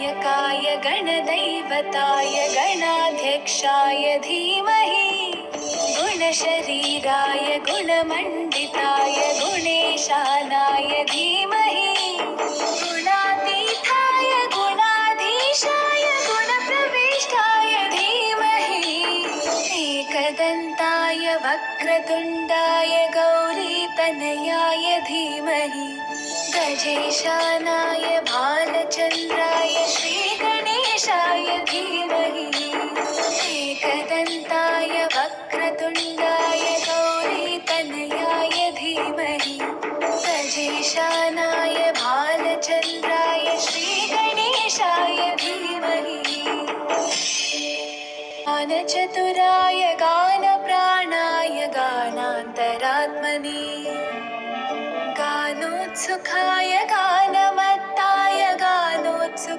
गणनायकाय गणदैवताय गणाध्यक्षाय धीमहि गुणशरीराय गुणमण्डिताय गुणेशानाय धीमहि गुणातीताय गुणाधीशाय गुणप्रविष्टाय धीमहि एकदन्ताय वक्रतुण्डाय गौरीतनयाय धीमहि गजेशानाय भालचन्द्राय श्रीगणेशाय धीमहि एकदन्ताय वक्रतुण्डाय गौरीतनयाय धीमहि गजेशानाय भालचन्द्राय श्रीगणेशाय धीमहि गानचतुराय गानप्राणाय गानान्तरात्मने गानोत्सुकाय